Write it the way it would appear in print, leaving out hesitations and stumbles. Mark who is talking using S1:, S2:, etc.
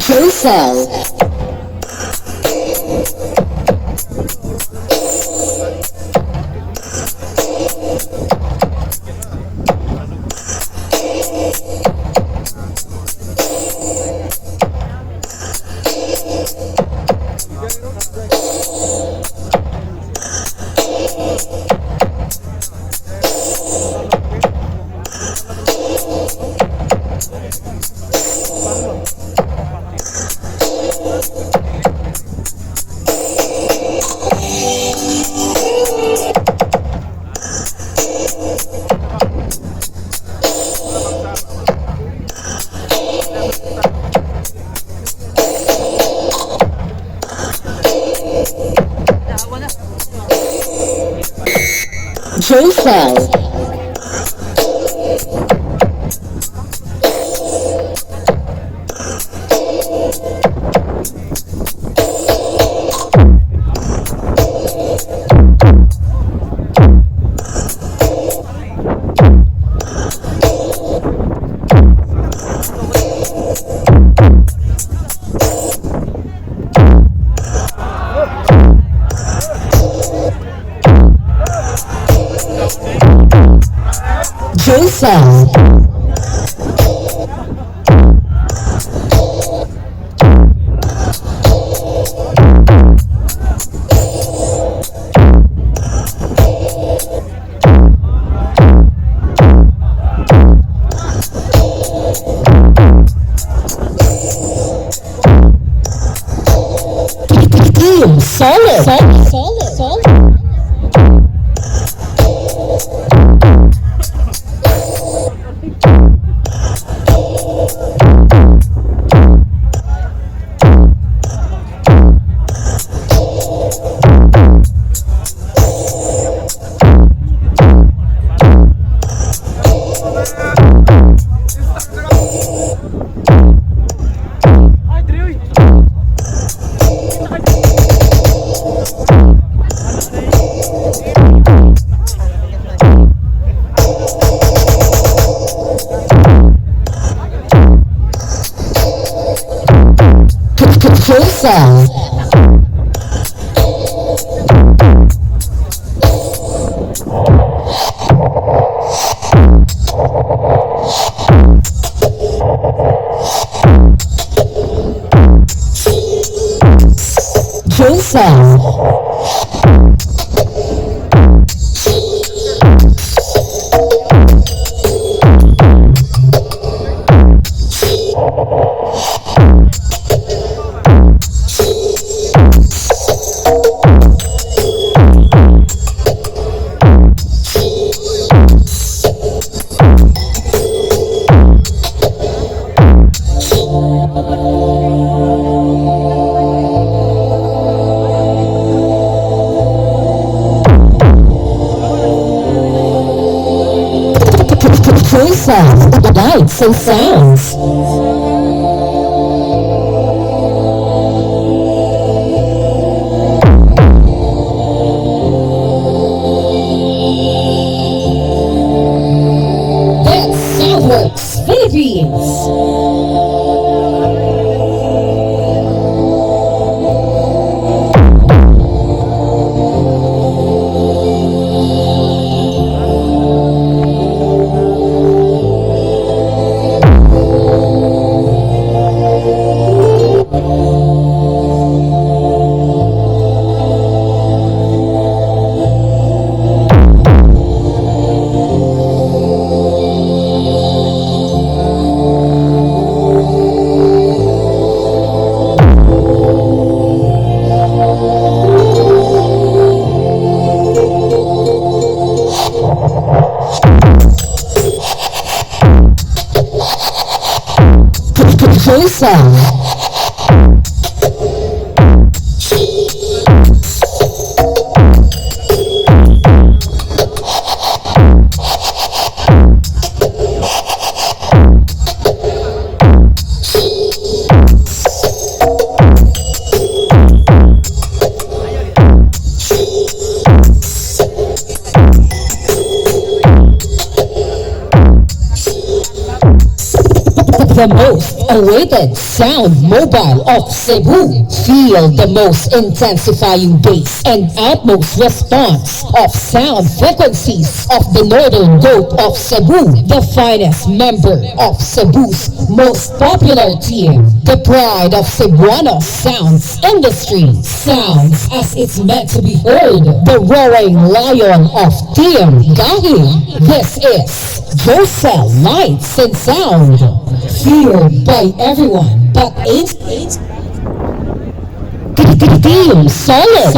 S1: JOCEL. JOCEL. JOCEL. Solid. JOCEL. JOCEL. JOCEL. Lights and sounds. That's Southworks Philippines. JOCEL. The most awaited Sound Mobile of Cebu. Feel the most intensifying bass and utmost response of sound frequencies of the northern goat of Cebu, the finest member of Cebu's most popular team, the pride of Cebuano sounds industry. Sounds as it's meant to be heard, the roaring lion of Team Gahi. This is JOCEL Lights and Sound, feared by everyone but Team Solid.